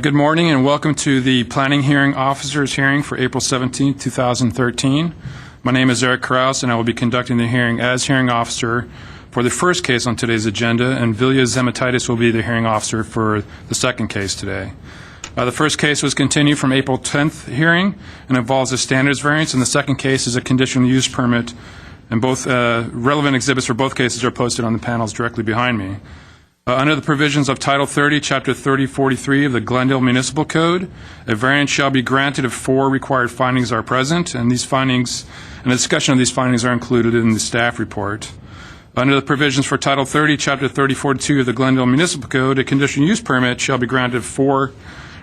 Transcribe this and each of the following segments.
Good morning and welcome to the Planning Hearing Officers hearing for April 17, 2013. My name is Eric Krause and I will be conducting the hearing as hearing officer for the first case on today's agenda, and Vilya Zematitis will be the hearing officer for the second case today. The first case was continued from April 10th hearing and involves a standards variance, and the second case is a conditional use permit, and both relevant exhibits for both cases are posted on the panels directly behind me. Under the provisions of Title 30, Chapter 3043 of the Glendale Municipal Code, a variance shall be granted if 4 required findings are present, and these findings and a discussion of these findings are included in the staff report. Under the provisions for Title 30, Chapter 3042 of the Glendale Municipal Code, a conditional use permit shall be granted if 4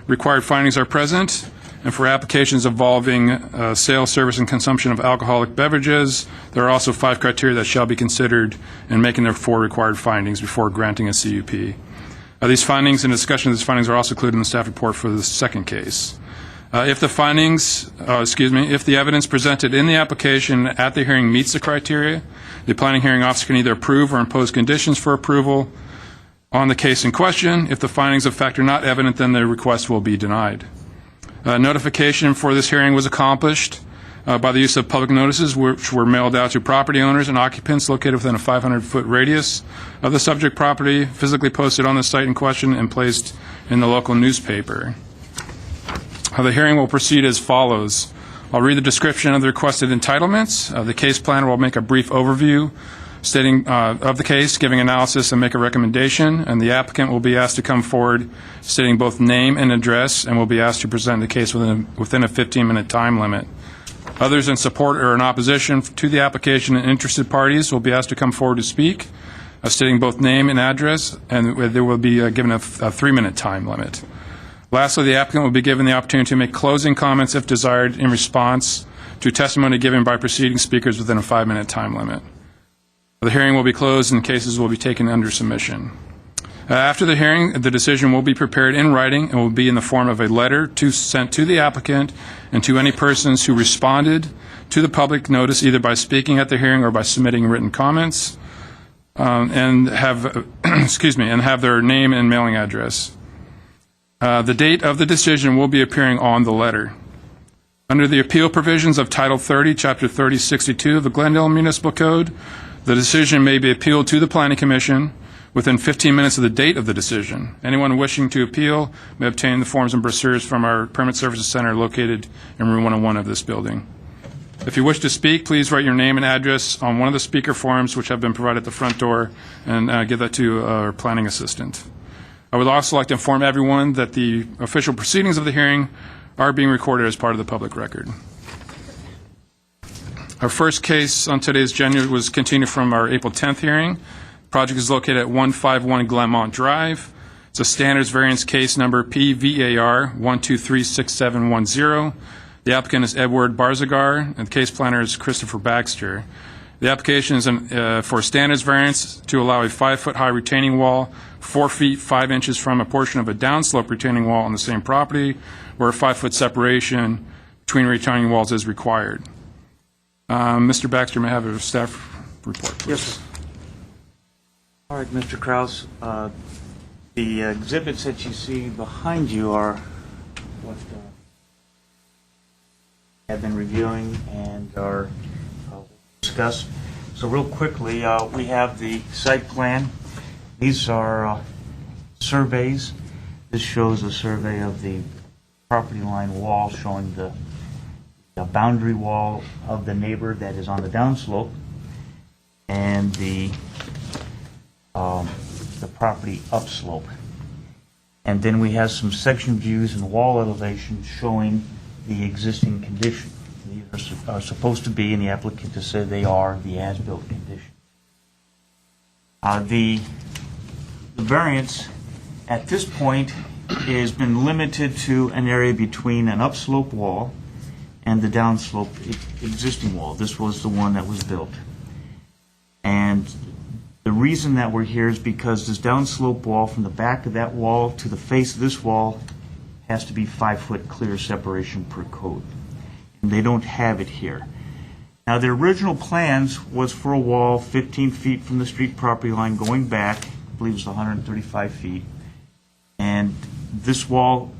required findings are present, and for applications involving sale, service, and consumption of alcoholic beverages, there are also 5 criteria that shall be considered in making their 4 required findings before granting a CUP. These findings and discussion of these findings are also included in the staff report for the second case. If the evidence presented in the application at the hearing meets the criteria, the planning hearing officer can either approve or impose conditions for approval on the case in question. If the findings of fact are not evident, then the request will be denied. Notification for this hearing was accomplished by the use of public notices, which were mailed out to property owners and occupants located within a 500-foot radius of the subject property, physically posted on the site in question, and placed in the local newspaper. The hearing will proceed as follows. I'll read the description of the requested entitlements. The case planner will make a brief overview stating of the case, giving analysis and make a recommendation, and the applicant will be asked to come forward stating both name and address, and will be asked to present the case within a 15-minute time limit. Others in support or in opposition to the application and interested parties will be asked to come forward to speak, stating both name and address, and they will be given a 3-minute time limit. Lastly, the applicant will be given the opportunity to make closing comments if desired in response to testimony given by preceding speakers within a 5-minute time limit. The hearing will be closed and cases will be taken under submission. After the hearing, the decision will be prepared in writing and will be in the form of a letter sent to the applicant and to any persons who responded to the public notice either by speaking at the hearing or by submitting written comments, and have their name and mailing address. The date of the decision will be appearing on the letter. Under the appeal provisions of Title 30, Chapter 3062 of the Glendale Municipal Code, the decision may be appealed to the Planning Commission within 15 minutes of the date of the decision. Anyone wishing to appeal may obtain the forms and brochures from our Permit Services Center located in room 101 of this building. If you wish to speak, please write your name and address on one of the speaker forms which have been provided at the front door, and give that to our planning assistant. I would also like to inform everyone that the official proceedings of the hearing are being recorded as part of the public record. Our first case on today's agenda was continued from our April 10th hearing. The project is located at 151 Glenmont Drive. It's a standards variance case number PVAR 1236710. The applicant is Edward Barzagar, and the case planner is Christopher Baxter. The application is for a standards variance to allow a 5-foot high retaining wall 4 feet 5 inches from a portion of a downslope retaining wall on the same property where a 5-foot separation between retaining walls is required. Mr. Baxter may have a staff report, please. Yes, sir. All right, Mr. Krause, the exhibits that you see behind you are what have been reviewing and are discussed. So real quickly, we have the site plan. These are surveys. This shows a survey of the property line wall showing the boundary wall of the neighbor that is on the downslope, and the property upslope. And then we have some section views and wall elevations showing the existing condition. These are supposed to be, in the applicant to say they are, the as-built condition. The variance at this point has been limited to an area between an upslope wall and the downslope existing wall. This was the one that was built. And the reason that we're here is because this downslope wall, from the back of that wall to the face of this wall, has to be 5-foot clear separation per code. And they don't have it here. Now, the original plans was for a wall 15 feet from the street property line going back, I believe it was 135 feet, and This wall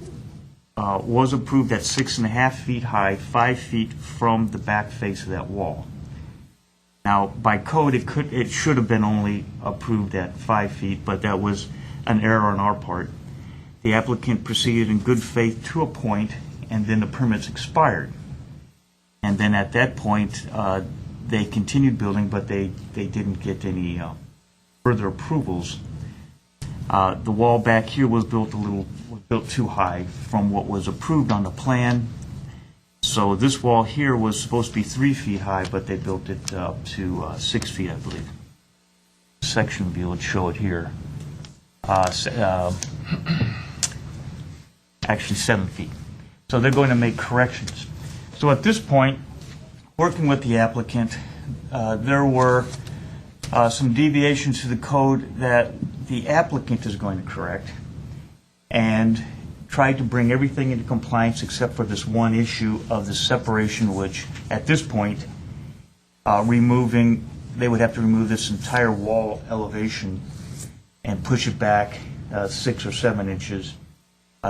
was approved at 6.5 feet high, 5 feet from the back face of that wall. Now, by code, it should have been only approved at 5 feet, but that was an error on our part. The applicant proceeded in good faith to a point, and then the permits expired. And then at that point, they continued building, but they didn't get any further approvals. The wall back here was built too high from what was approved on the plan. So this wall here was supposed to be 3 feet high, but they built it up to 6 feet, I believe. Section view would show it here. Actually 7 feet. So they're going to make corrections. So at this point, working with the applicant, there were some deviations to the code that the applicant is going to correct, and tried to bring everything into compliance except for this one issue of the separation, which at this point, they would have to remove this entire wall elevation and push it back 6 or 7 inches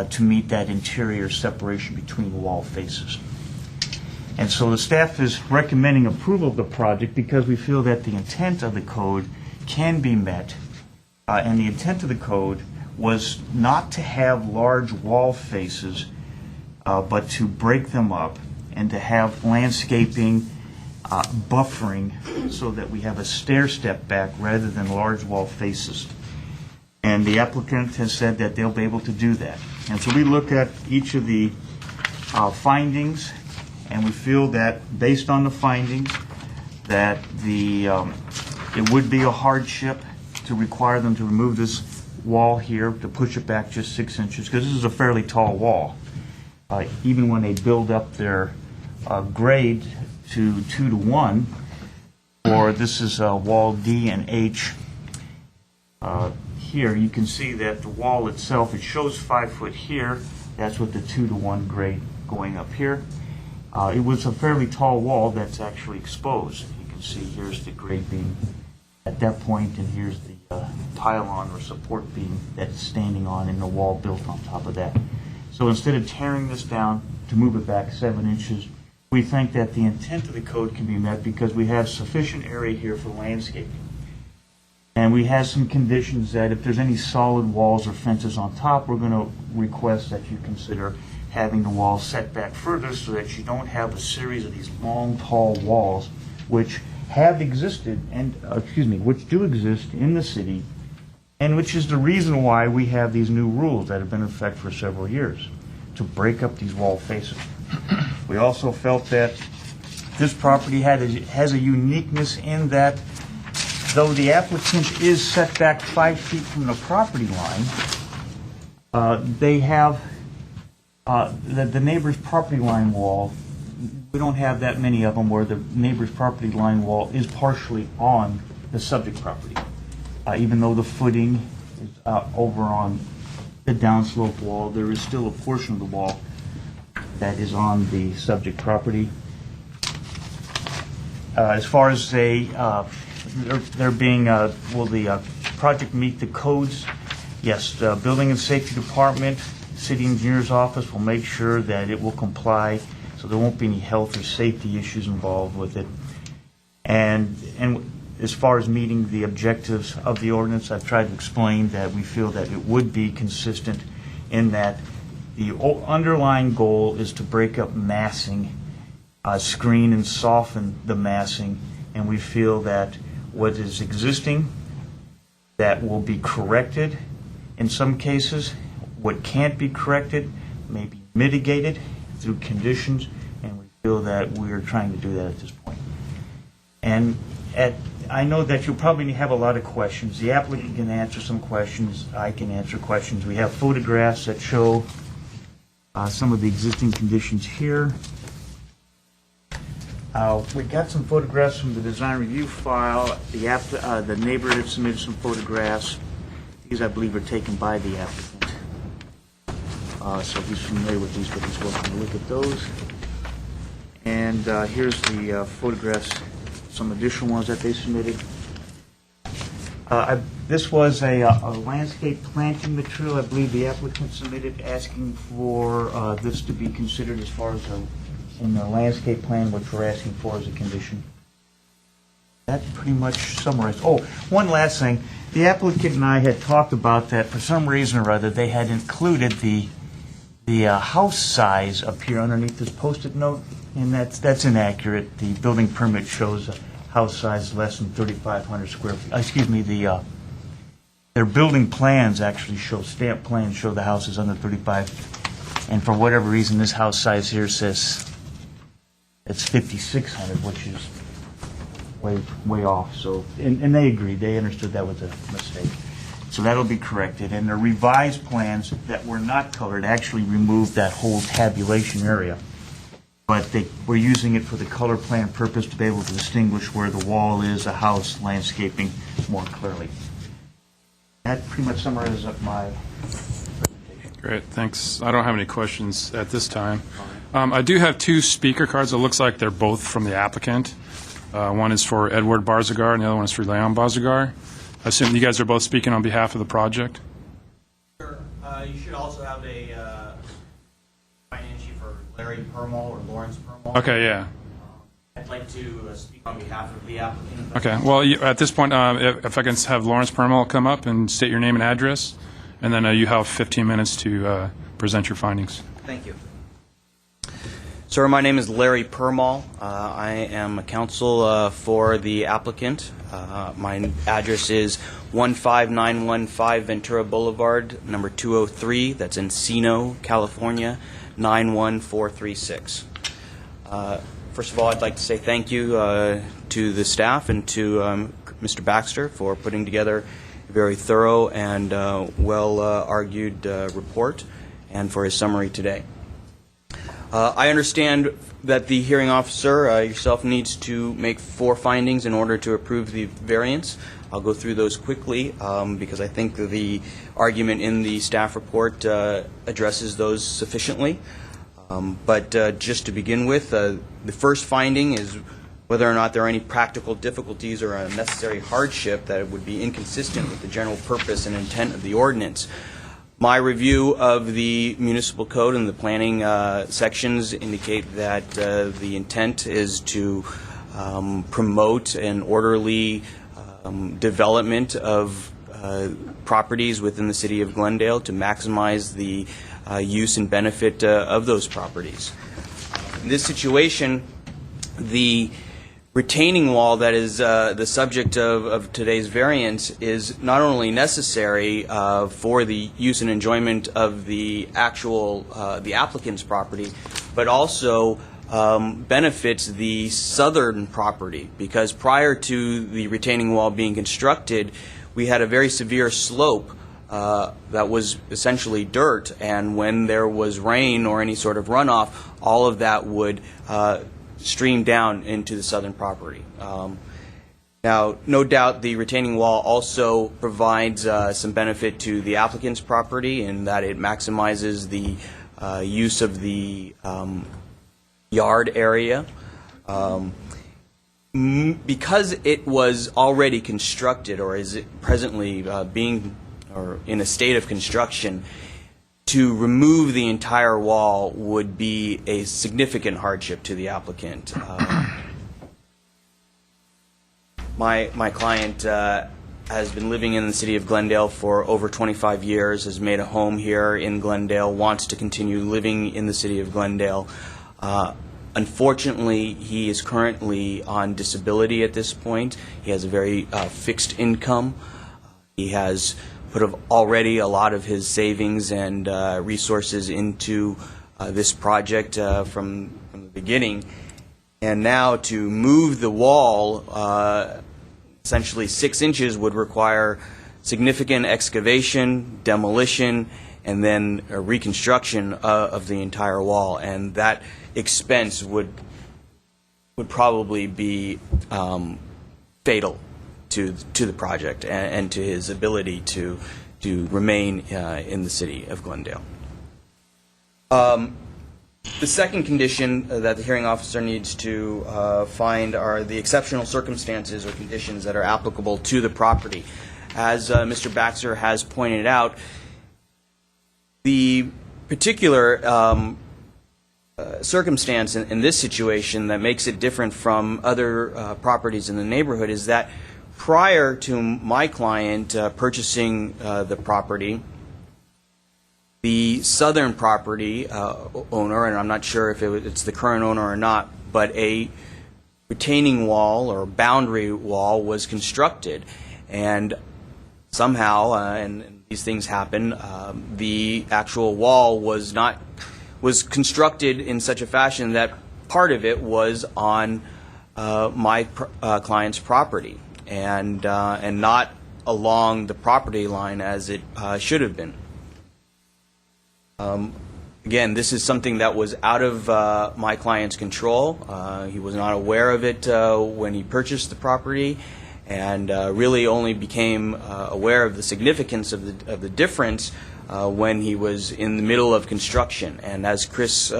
to meet that interior separation between wall faces. And so the staff is recommending approval of the project because we feel that the intent of the code can be met. And the intent of the code was not to have large wall faces, but to break them up and to have landscaping buffering so that we have a stair step back rather than large wall faces. And the applicant has said that they'll be able to do that. And so we look at each of the findings, and we feel that based on the findings that it would be a hardship to require them to remove this wall here, to push it back just 6 inches, because this is a fairly tall wall. Even when they build up their grade to 2 to 1, or this is wall D and H, here you can see that the wall itself, it shows 5 foot here. That's with the 2 to 1 grade going up here. It was a fairly tall wall that's actually exposed. You can see here's the grade beam at that point, and here's the pylon or support beam that's standing on, and the wall built on top of that. So instead of tearing this down to move it back 7 inches, we think that the intent of the code can be met because we have sufficient area here for landscaping. And we have some conditions that if there's any solid walls or fences on top, we're going to request that you consider having the wall set back further so that you don't have a series of these long, tall walls which have existed and, which do exist in the city, and which is the reason why we have these new rules that have been in effect for several years, to break up these wall faces. We also felt that this property has a uniqueness in that though the applicant is set back 5 feet from the property line, they have the neighbor's property line wall. We don't have that many of them where the neighbor's property line wall is partially on the subject property. Even though the footing is over on the downslope wall, there is still a portion of the wall that is on the subject property. As far as there being, will the project meet the codes? Yes, the Building and Safety Department, City Engineer's Office will make sure that it will comply, so there won't be any health or safety issues involved with it. And as far as meeting the objectives of the ordinance, I've tried to explain that we feel that it would be consistent in that the underlying goal is to break up massing, screen and soften the massing, and we feel that what is existing that will be corrected in some cases, what can't be corrected may be mitigated through conditions, and we feel that we are trying to do that at this point. And I know that you'll probably have a lot of questions. The applicant can answer some questions. I can answer questions. We have photographs that show some of the existing conditions here. We got some photographs from the design review file. The neighbor had submitted some photographs. These, I believe, are taken by the applicant. So he's familiar with these, but he's welcome to look at those. And here's the photographs, some additional ones that they submitted. This was a landscape planting material. I believe the applicant submitted asking for this to be considered as far as in the landscape plan, which we're asking for as a condition. That pretty much summarized. Oh, one last thing. The applicant and I had talked about that for some reason or other, they had included the house size up here underneath this Post-it note, and that's inaccurate. The building permit shows a house size less than 3,500 square feet. Excuse me, their building plans actually show, stamp plans show the house is under 35, and for whatever reason, this house size here says it's 5,600, which is way off. So, and they agreed, they understood that was a mistake. So that'll be corrected, and the revised plans that were not colored actually removed that whole tabulation area. But we're using it for the color plan purpose to be able to distinguish where the wall is, a house, landscaping more clearly. That pretty much summarizes up my presentation. Great, thanks. I don't have any questions at this time. I do have two speaker cards. It looks like they're both from the applicant. One is for Edward Barzagar, and the other one is for Leon Barzagar. I assume you guys are both speaking on behalf of the project? Sure. You should also have a finance sheet for Larry Permal or Lawrence Permal. Okay, yeah. I'd like to speak on behalf of the applicant. Okay, well, at this point, if I can have Lawrence Permal come up and state your name and address, and then you have 15 minutes to present your findings. Thank you. Sir, my name is Larry Permal. I am a counsel for the applicant. My address is 15915 Ventura Boulevard, number 203. That's Encino, California, 91436. First of all, I'd like to say thank you to the staff and to Mr. Baxter for putting together a very thorough and well-argued report, and for his summary today. I understand that the hearing officer, yourself, needs to make 4 findings in order to approve the variance. I'll go through those quickly because I think the argument in the staff report addresses those sufficiently. But just to begin with, the first finding is whether or not there are any practical difficulties or a necessary hardship that would be inconsistent with the general purpose and intent of the ordinance. My review of the municipal code and the planning sections indicate that the intent is to promote an orderly development of properties within the city of Glendale to maximize the use and benefit of those properties. In this situation, the retaining wall that is the subject of today's variance is not only necessary for the use and enjoyment of the actual the applicant's property, but also benefits the southern property, because prior to the retaining wall being constructed, we had a very severe slope that was essentially dirt, and when there was rain or any sort of runoff, all of that would stream down into the southern property. Now, no doubt the retaining wall also provides some benefit to the applicant's property in that it maximizes the use of the yard area. Because it was already constructed, or is it presently being or in a state of construction, to remove the entire wall would be a significant hardship to the applicant. My client has been living in the city of Glendale for over 25 years, has made a home here in Glendale, wants to continue living in the city of Glendale. Unfortunately, he is currently on disability at this point. He has a very fixed income. He has put already a lot of his savings and resources into this project from the beginning. And now to move the wall essentially 6 inches would require significant excavation, demolition, and then a reconstruction of the entire wall. And that expense would probably be fatal to the project and to his ability to remain in the city of Glendale. The second condition that the hearing officer needs to find are the exceptional circumstances or conditions that are applicable to the property. as Mr. Baxter has pointed out, the particular circumstance in this situation that makes it different from other properties in the neighborhood is that prior to my client purchasing the property, the southern property owner, and I'm not sure if it's the current owner or not, but a retaining wall or boundary wall was constructed, and somehow, and these things happen, the actual wall was constructed in such a fashion that part of it was on my client's property, and not along the property line as it should have been. Again, this is something that was out of my client's control. He was not aware of it when he purchased the property, and really only became aware of the significance of the difference when he was in the middle of construction. And as Chris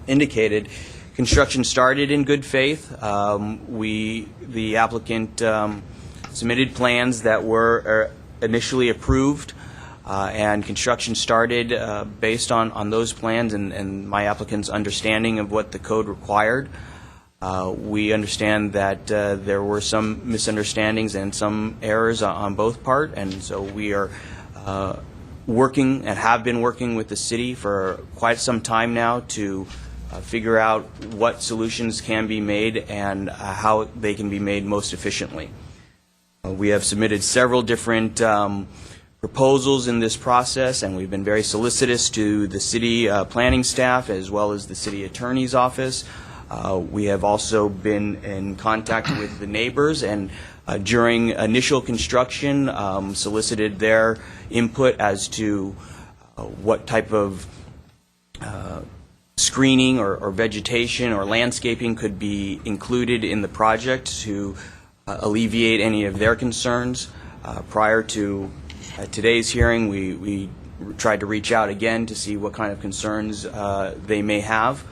indicated, construction started in good faith. The applicant submitted plans that were initially approved, and construction started based on those plans and my applicant's understanding of what the code required. We understand that there were some misunderstandings and some errors on both part, and so we are working and have been working with the city for quite some time now to figure out what solutions can be made and how they can be made most efficiently. We have submitted several different proposals in this process, and we've been very solicitous to the city planning staff as well as the city attorney's office. We have also been in contact with the neighbors, and during initial construction solicited their input as to what type of screening or vegetation or landscaping could be included in the project to alleviate any of their concerns. Prior to today's hearing, we tried to reach out again to see what kind of concerns they may have.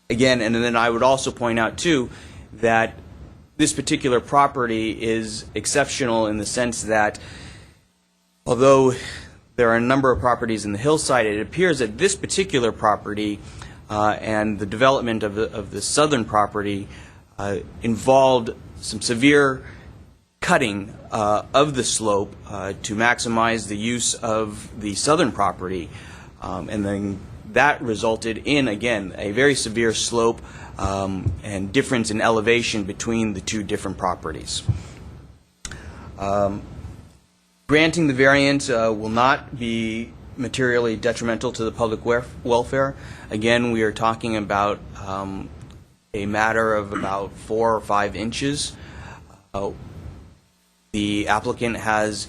Again, and then I would also point out, too, that this particular property is exceptional in the sense that although there are a number of properties in the hillside, it appears that this particular property and the development of the southern property involved some severe cutting of the slope to maximize the use of the southern property, and then that resulted in, again, a very severe slope and difference in elevation between the two different properties. Granting the variance will not be materially detrimental to the public welfare. Again, we are talking about a matter of about 4 or 5 inches. The applicant has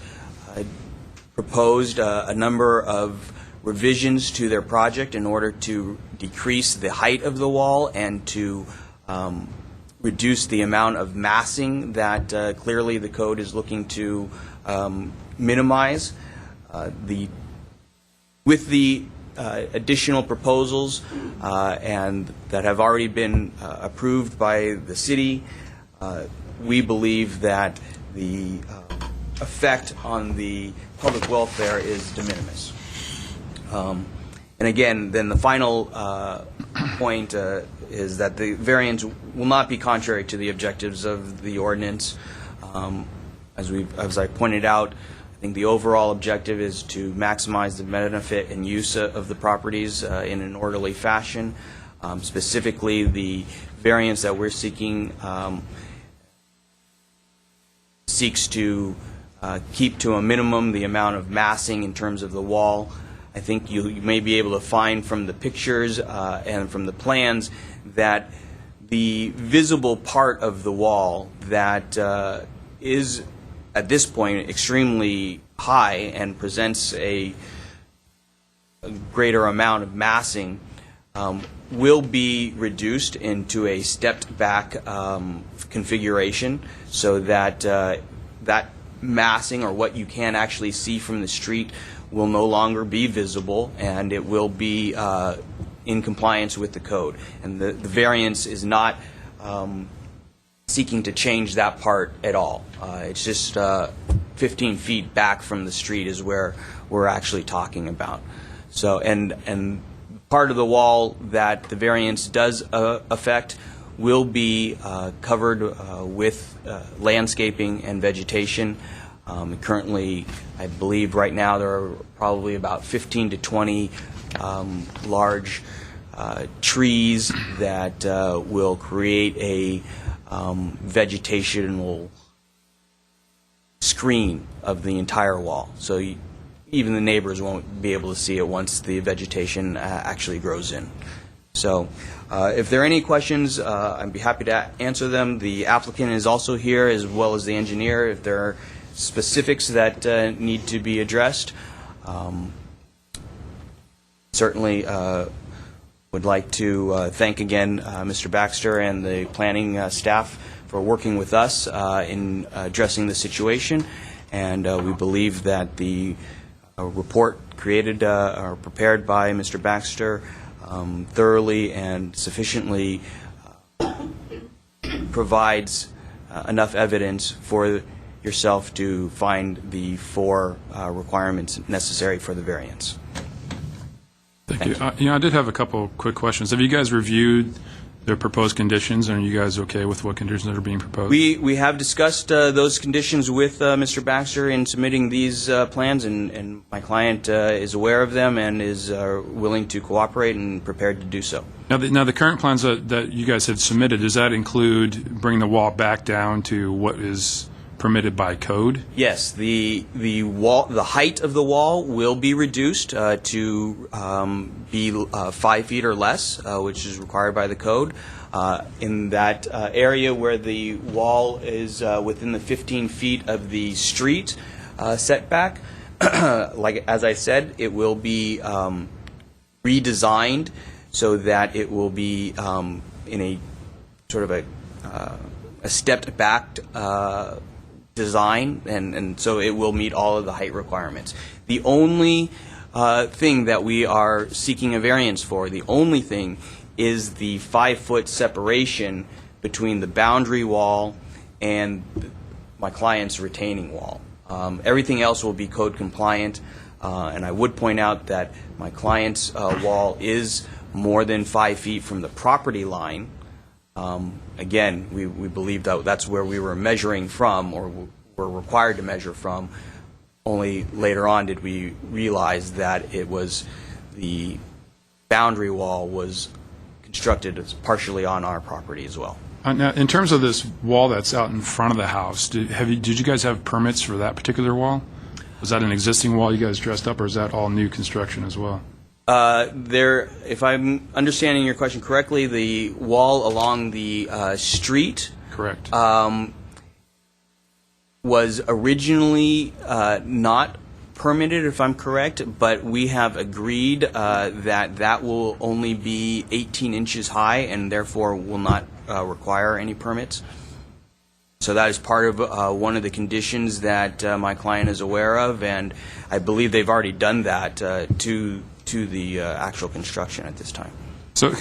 proposed a number of revisions to their project in order to decrease the height of the wall and to reduce the amount of massing that clearly the code is looking to minimize. With the additional proposals and that have already been approved by the city, we believe that the effect on the public welfare is de minimis. And again, then the final point is that the variance will not be contrary to the objectives of the ordinance. As I pointed out, I think the overall objective is to maximize the benefit and use of the properties in an orderly fashion. Specifically, the variance that we're seeking seeks to keep to a minimum the amount of massing in terms of the wall. I think you may be able to find from the pictures and from the plans that the visible part of the wall that is at this point extremely high and presents a greater amount of massing will be reduced into a stepped back configuration so that that massing, or what you can actually see from the street, will no longer be visible, and it will be in compliance with the code. And the variance is not seeking to change that part at all. It's just 15 feet back from the street is where we're actually talking about. So, and part of the wall that the variance does affect will be covered with landscaping and vegetation. Currently, I believe right now there are probably about 15 to 20 large trees that will create a vegetational screen of the entire wall. So even the neighbors won't be able to see it once the vegetation actually grows in. So if there are any questions, I'd be happy to answer them. The applicant is also here, as well as the engineer, if there are specifics that need to be addressed. Certainly would like to thank again Mr. Baxter and the planning staff for working with us in addressing the situation, and we believe that the report created or prepared by Mr. Baxter thoroughly and sufficiently provides enough evidence for yourself to find the 4 requirements necessary for the variance. Thank you. I did have a couple quick questions. Have you guys reviewed the proposed conditions, and are you guys okay with what conditions that are being proposed? We have discussed those conditions with Mr. Baxter in submitting these plans, and my client is aware of them and is willing to cooperate and prepared to do so. Now the current plans that you guys have submitted, does that include bringing the wall back down to what is permitted by code? Yes, the height of the wall will be reduced to be 5 feet or less, which is required by the code. In that area where the wall is within the 15 feet of the street setback, like as I said, it will be redesigned so that it will be in a sort of a stepped back design, and so it will meet all of the height requirements. The only thing that we are seeking a variance for, the only thing, is the 5-foot separation between the boundary wall and my client's retaining wall. Everything else will be code compliant, and I would point out that my client's wall is more than 5 feet from the property line. Again, we believe that that's where we were measuring from, or were required to measure from. Only later on did we realize that it was the boundary wall was constructed as partially on our property as well. Now, in terms of this wall that's out in front of the house, did you guys have permits for that particular wall? Was that an existing wall you guys dressed up, or is that all new construction as well? If I'm understanding your question correctly, the wall along the street Correct. Was originally not permitted, if I'm correct, but we have agreed that will only be 18 inches high and therefore will not require any permits. So that is part of one of the conditions that my client is aware of, and I believe they've already done that to the actual construction at this time. So,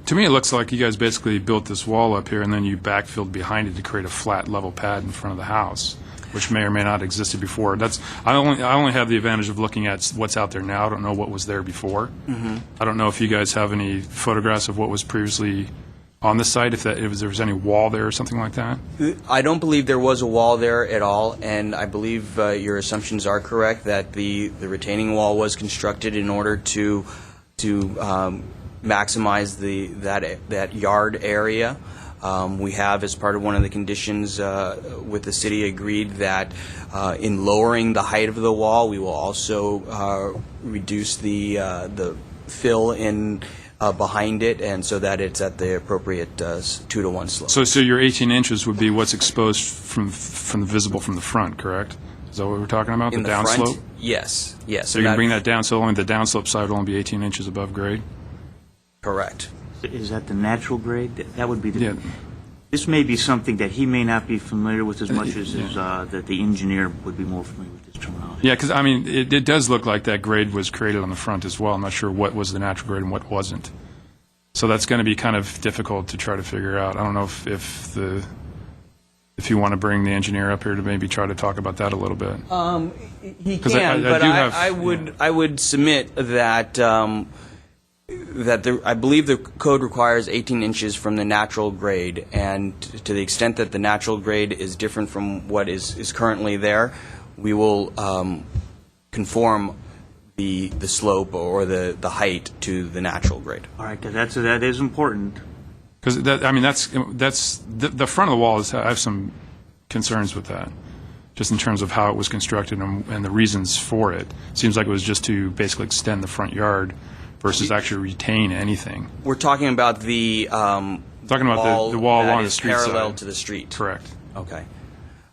to me, it looks like you guys basically built this wall up here, and then you backfilled behind it to create a flat, level pad in front of the house, which may or may not have existed before. I only have the advantage of looking at what's out there now. I don't know what was there before. Mm-hmm. I don't know if you guys have any photographs of what was previously on the site, if there was any wall there or something like that. I don't believe there was a wall there at all, and I believe your assumptions are correct that the retaining wall was constructed in order to maximize that yard area. We have, as part of one of the conditions with the city, agreed that in lowering the height of the wall, we will also reduce the fill in behind it, and so that it's at the appropriate 2-to-1 slope. So your 18 inches would be what's exposed from visible from the front, correct? Is that what we're talking about? In the downslope? front, yes. So you can bring that down, so only the downslope side will only be 18 inches above grade? Correct. Is that the natural grade? That would be the... Yeah. This may be something that he may not be familiar with as much as that the engineer would be more familiar with this terminology. Yeah, because, I mean, it does look like that grade was created on the front as well. I'm not sure what was the natural grade and what wasn't. So that's going to be kind of difficult to try to figure out. I don't know if you want to bring the engineer up here to maybe try to talk about that a little bit. He 'Cause I can, but do have- I would submit that I believe the code requires 18 inches from the natural grade, and to the extent that the natural grade is different from what is currently there, we will conform the slope or the height to the natural grade. All right, because that is important. Because that's the front of the wall is, I have some concerns with that, just in terms of how it was constructed and the reasons for it. Seems like it was just to basically extend the front yard versus actually retain anything. We're talking about the Talking about the wall that along the is street parallel side. to the street. Correct. Okay.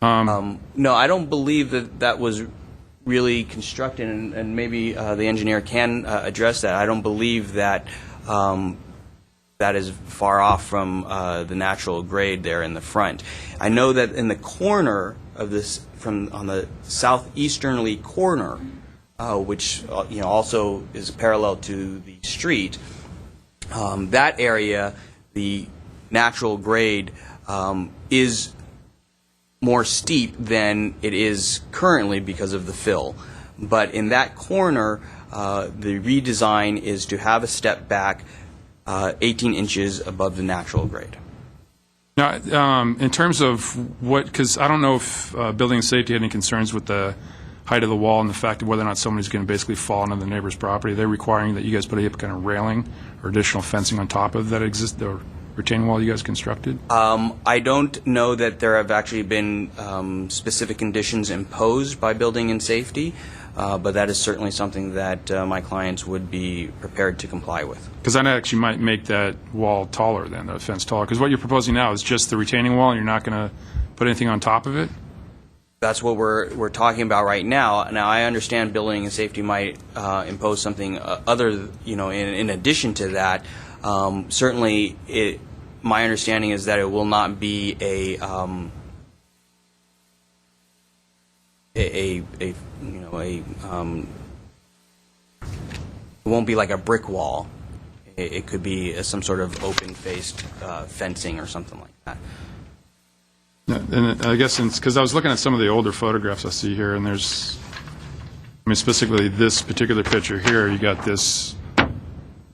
No, I don't believe that was really constructed, and maybe the engineer can address that. I don't believe that that is far off from the natural grade there in the front. I know that in the corner of this, on the southeasternly corner, which also is parallel to the street, that area, the natural grade is more steep than it is currently because of the fill. But in that corner, the redesign is to have a step back 18 inches above the natural grade. Now, in terms of because I don't know if building safety had any concerns with the height of the wall and the fact of whether or not somebody's going to basically fall into the neighbor's property. They're requiring that you guys put a kind of railing or additional fencing on top of that the retaining wall you guys constructed? I don't know that there have actually been specific conditions imposed by building and safety, but that is certainly something that my clients would be prepared to comply with. Because that actually might make that wall taller then, the fence taller. Because what you're proposing now is just the retaining wall, and you're not going to put anything on top of it? That's what we're talking about right now. Now, I understand building and safety might impose something other, in addition to that. Certainly, my understanding is that it will not be it won't be like a brick wall. It could be some sort of open-faced fencing or something like that. And I guess because I was looking at some of the older photographs I see here, and specifically this particular picture here, you got this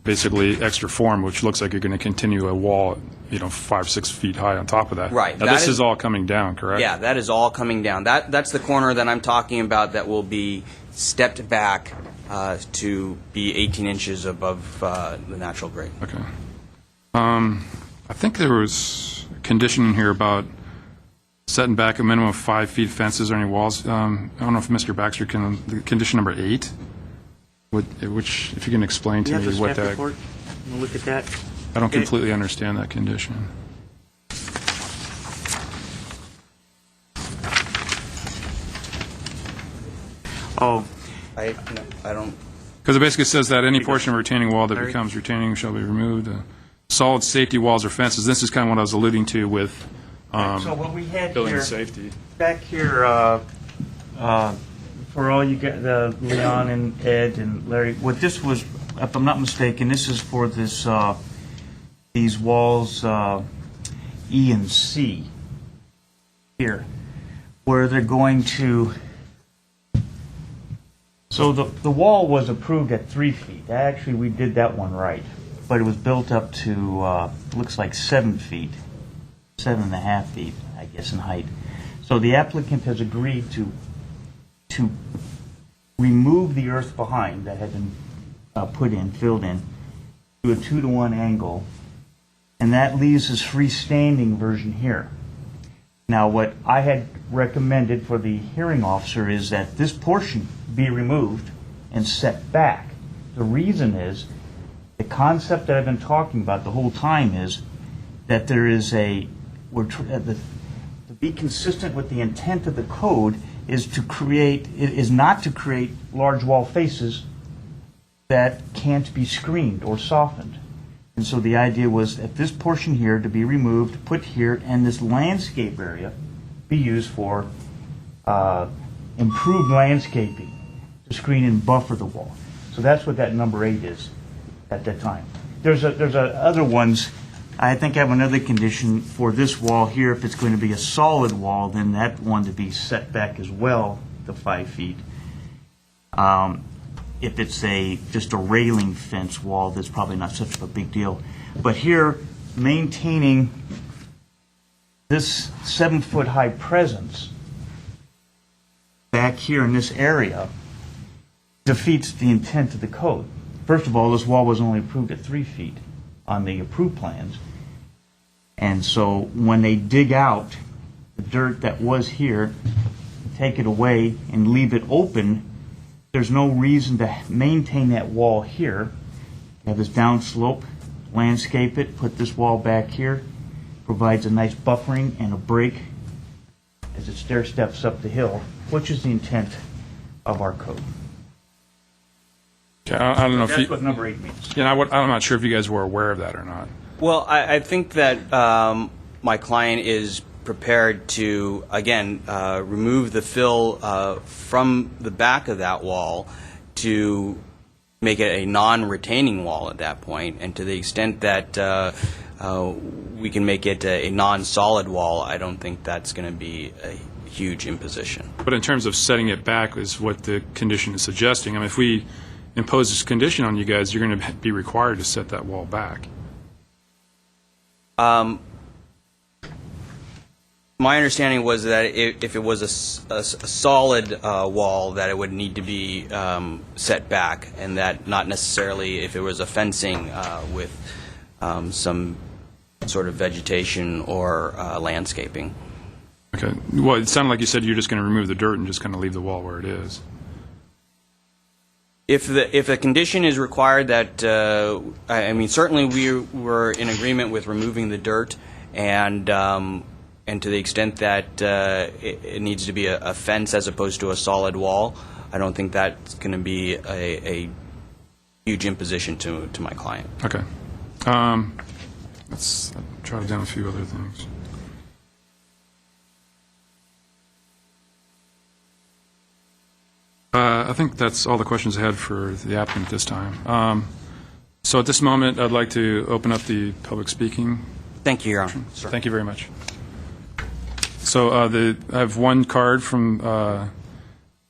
basically extra form, which looks like you're going to continue a wall, 5-6 feet high on top of that. Right. Now, this is all coming down, correct? Yeah, that is all coming down. That's the corner that I'm talking about that will be stepped back to be 18 inches above the natural grade. Okay. I think there was a condition in here about setting back a minimum of 5 feet fences or any walls. I don't know if Mr. Baxter can, condition number 8, which, if you can explain to You have me the what staff that, report? We'll look at that. I don't Okay. completely understand that condition. Oh, I don't. Because it basically says that any you go. portion of retaining wall that Larry? becomes retaining shall be removed. Solid safety walls or fences. This is kind of what I was alluding to with so what we had building here, safety. back here, for all you got, Leon and Ed and Larry, what this was, if I'm not mistaken, this is for this, these walls, E and C here, where they're going to, so the wall was approved at 3 feet. Actually, we did that one right, but it was built up to, looks like 7 feet. 7.5 feet, I guess, in height. So the applicant has agreed to remove the earth behind that had been filled in, to a 2-to-1 angle, and that leaves this freestanding version here. Now, what I had recommended for the hearing officer is that this portion be removed and set back. The reason is, the concept that I've been talking about the whole time is that there is to be consistent with the intent of the code is not to create large wall faces that can't be screened or softened. And so the idea was that this portion here to be removed, put here, and this landscape area be used for improved landscaping to screen and buffer the wall. So that's what that number 8 is at that time. There's other ones. I think I have another condition for this wall here. If it's going to be a solid wall, then that one to be set back as well to 5 feet. If it's just a railing fence wall, that's probably not such a big deal. But here, maintaining this 7-foot high presence back here in this area defeats the intent of the code. First of all, this wall was only approved at 3 feet on the approved plans. And so when they dig out the dirt that was here, take it away and leave it open, there's no reason to maintain that wall here. Have this downslope, landscape it, put this wall back here, provides a nice buffering and a break as it stair steps up the hill, which is the intent of our code. Okay, I don't know if That's you, what number 8 means. yeah, I'm not sure if you guys were aware of that or not. Well, I think that my client is prepared to, again, remove the fill from the back of that wall to make it a non-retaining wall at that point, and to the extent that we can make it a non-solid wall, I don't think that's going to be a huge imposition. But in terms of setting it back is what the condition is suggesting. I mean, if we impose this condition on you guys, you're going to be required to set that wall back. My understanding was that if it was a solid wall, that it would need to be set back, and that not necessarily if it was a fencing with some sort of vegetation or landscaping. Okay. Well, it sounded like you said you're just going to remove the dirt and just kind of leave the wall where it is. If a condition is required that, I mean, certainly we were in agreement with removing the dirt, and to the extent that it needs to be a fence as opposed to a solid wall, I don't think that's going to be a huge imposition to my client. Okay. Let's jot down a few other things. I think that's all the questions I had for the applicant this time. So at this moment, I'd like to open up the public speaking. Thank you, Your Honor. Thank you very much. So I have one card from,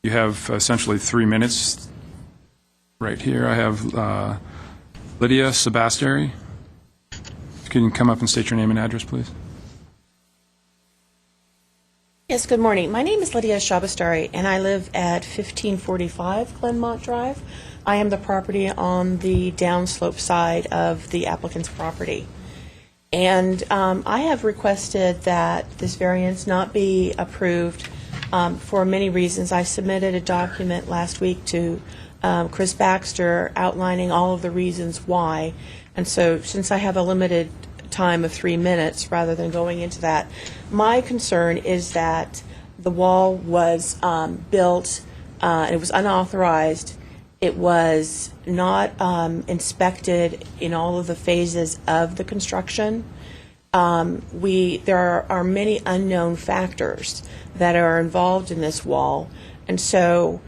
you have essentially 3 minutes right here. I have Lydia Sebasteri. If you can come up and state your name and address, please. Yes, good morning. My name is Lydia Shabastari, and I live at 1545 Glenmont Drive. I am the property on the downslope side of the applicant's property. And I have requested that this variance not be approved for many reasons. I submitted a document last week to Chris Baxter outlining all of the reasons why. And so since I have a limited time of 3 minutes, rather than going into that, my concern is that the wall was built, it was unauthorized, it was not inspected in all of the phases of the construction. There are many unknown factors that are involved in this wall, and so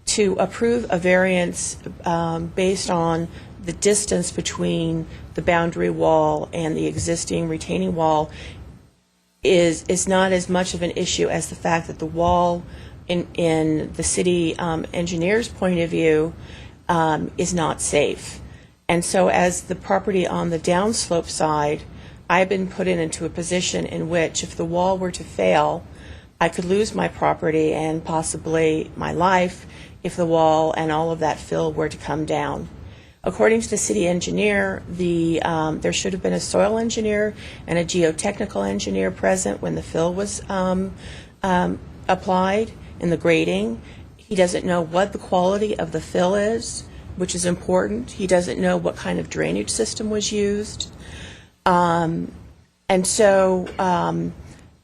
to approve a variance based on the distance between the boundary wall and the existing retaining wall is not as much of an issue as the fact that the wall, in the city engineer's point of view, is not safe. And so as the property on the downslope side, I've been put into a position in which if the wall were to fail, I could lose my property and possibly my life if the wall and all of that fill were to come down. According to the city engineer, there should have been a soil engineer and a geotechnical engineer present when the fill was applied in the grading. He doesn't know what the quality of the fill is, which is important. He doesn't know what kind of drainage system was used. And so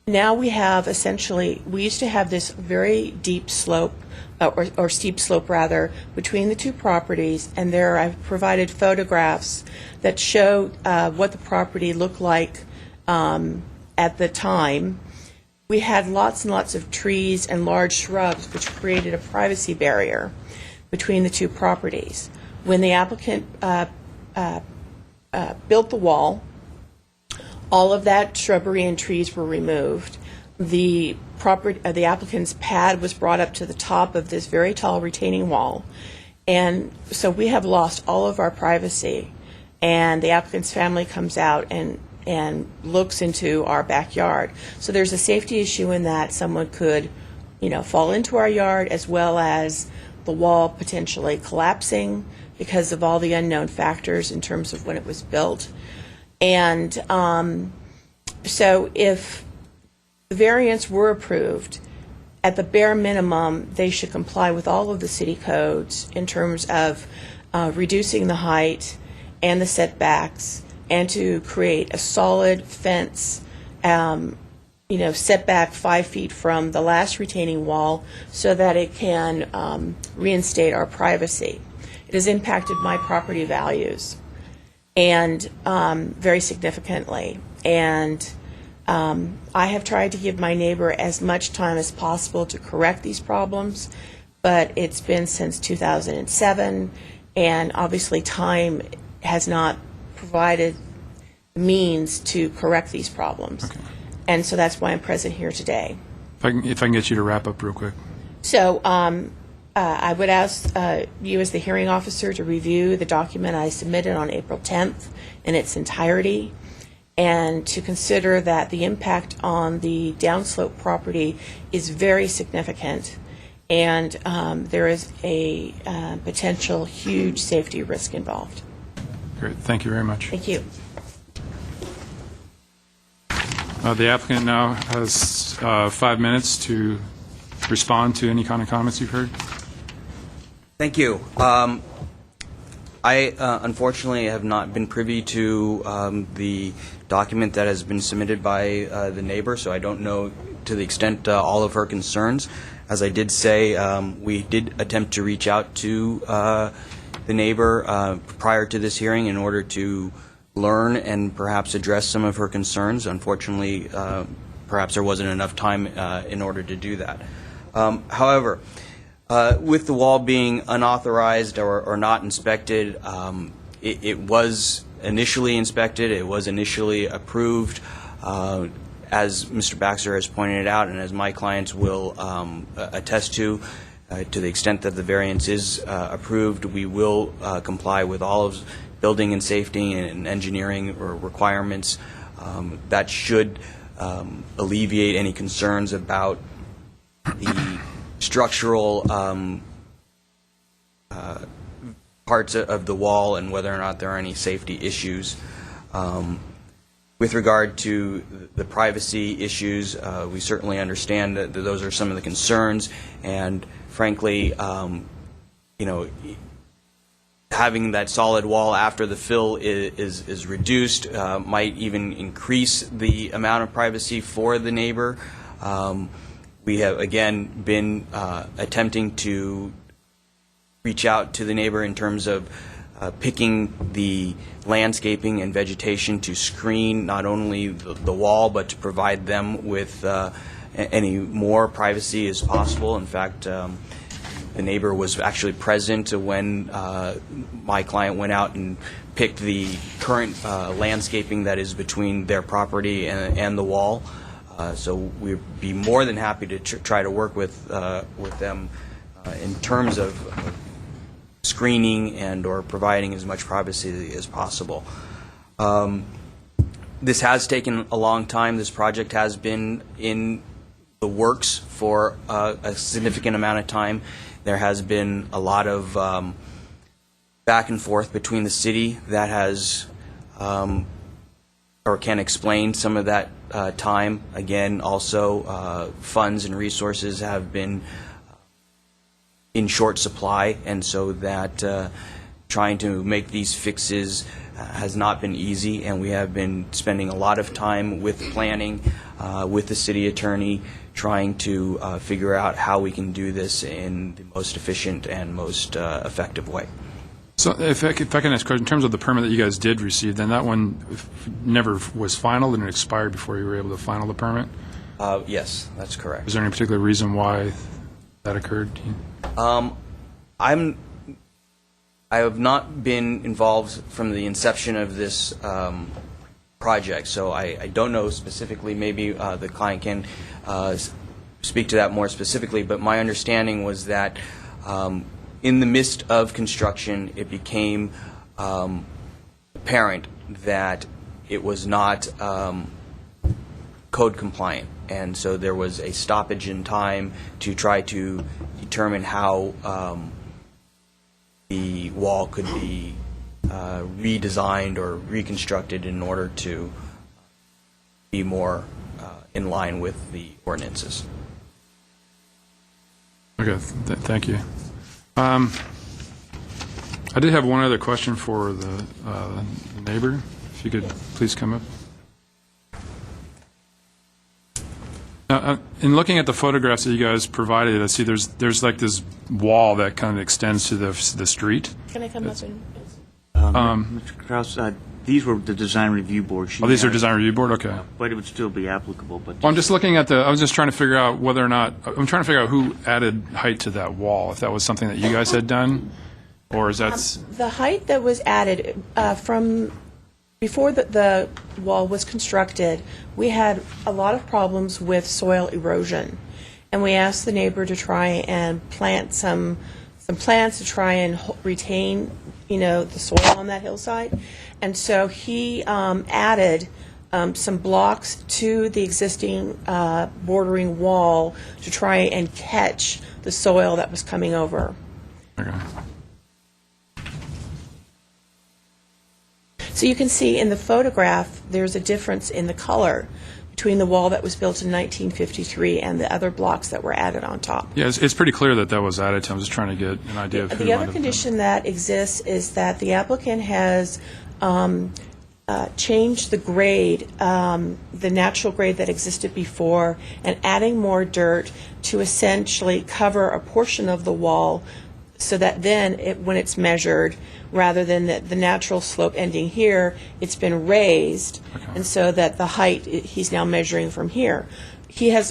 now we have essentially, we used to have this very deep slope, or steep slope rather, between the two properties, and there I've provided photographs that show what the property looked like at the time. We had lots and lots of trees and large shrubs, which created a privacy barrier between the two properties. When the applicant built the wall. All of that shrubbery and trees were removed. The applicant's pad was brought up to the top of this very tall retaining wall. And so we have lost all of our privacy. And the applicant's family comes out and looks into our backyard. So there's a safety issue in that someone could, fall into our yard, as well as the wall potentially collapsing because of all the unknown factors in terms of when it was built. And so if the variance were approved, at the bare minimum, they should comply with all of the city codes in terms of reducing the height and the setbacks, and to create a solid fence, setback 5 feet from the last retaining wall so that it can reinstate our privacy. It has impacted my property values and very significantly. And I have tried to give my neighbor as much time as possible to correct these problems, but it's been since 2007, and obviously time has not provided means to correct these problems. Okay. And so that's why I'm present here today. If I can get you to wrap up real quick. So I would ask you as the hearing officer to review the document I submitted on April 10th in its entirety, and to consider that the impact on the downslope property is very significant, and there is a potential huge safety risk involved. Great. Thank you very much. Thank you. The applicant now has 5 minutes to respond to any kind of comments you've heard. Thank you. I unfortunately have not been privy to the document that has been submitted by the neighbor, so I don't know to the extent all of her concerns. As I did say, we did attempt to reach out to the neighbor prior to this hearing in order to learn and perhaps address some of her concerns. Unfortunately, perhaps there wasn't enough time in order to do that. However, with the wall being unauthorized or not inspected, it was initially inspected, it was initially approved. As Mr. Baxter has pointed out, and as my clients will attest to the extent that the variance is approved, we will comply with all of building and safety and engineering requirements. That should alleviate any concerns about the structural parts of the wall and whether or not there are any safety issues. With regard to the privacy issues, we certainly understand that those are some of the concerns, and frankly, having that solid wall after the fill is reduced might even increase the amount of privacy for the neighbor. We have, again, been attempting to reach out to the neighbor in terms of picking the landscaping and vegetation to screen not only the wall, but to provide them with any more privacy as possible. In fact, the neighbor was actually present when my client went out and picked the current landscaping that is between their property and the wall. So we'd be more than happy to try to work with them in terms of screening and or providing as much privacy as possible. This has taken a long time. This project has been in the works for a significant amount of time. There has been a lot of back and forth between the city that has or can explain some of that time. Again, also funds and resources have been in short supply, and so that trying to make these fixes has not been easy, and we have been spending a lot of time with planning, with the city attorney, trying to figure out how we can do this in the most efficient and most effective way. So if I can ask a question, in terms of the permit that you guys did receive, then that one never was final and it expired before you were able to final the permit? Yes, that's correct. Is there any particular reason why that occurred? I'm I have not been involved from the inception of this project, so I don't know specifically. Maybe the client can speak to that more specifically, but my understanding was that in the midst of construction, it became apparent that it was not code compliant, and so there was a stoppage in time to try to determine how the wall could be redesigned or reconstructed in order to be more in line with the ordinances. Okay, thank you. I did have one other question for the neighbor. If you could please come up. In looking at the photographs that you guys provided, I see there's like this wall that kind of extends to the street. Can I come up and? Mr. Kraus, these were the design review board. Oh, these are design review board? Okay. But it would still be applicable. But Well, I'm just looking at I was just trying to figure out whether or not, I'm trying to figure out who added height to that wall, if that was something that you guys had done, or is that, The height that was added from before the wall was constructed, we had a lot of problems with soil erosion, and we asked the neighbor to try and plant some plants to try and retain, the soil on that hillside. And so he added some blocks to the existing bordering wall to try and catch the soil that was coming over. okay. So you can see in the photograph, there's a difference in the color between the wall that was built in 1953 and the other blocks that were added on top. Yeah, it's pretty clear that was added to. I'm just trying to get an idea of who The might other have condition that exists is that the applicant has changed the grade, the natural grade that existed before, and adding more dirt to essentially cover a portion of the wall so that then, when it's measured, rather than the natural slope ending here, it's been raised, and so that the height, he's now measuring from here. He has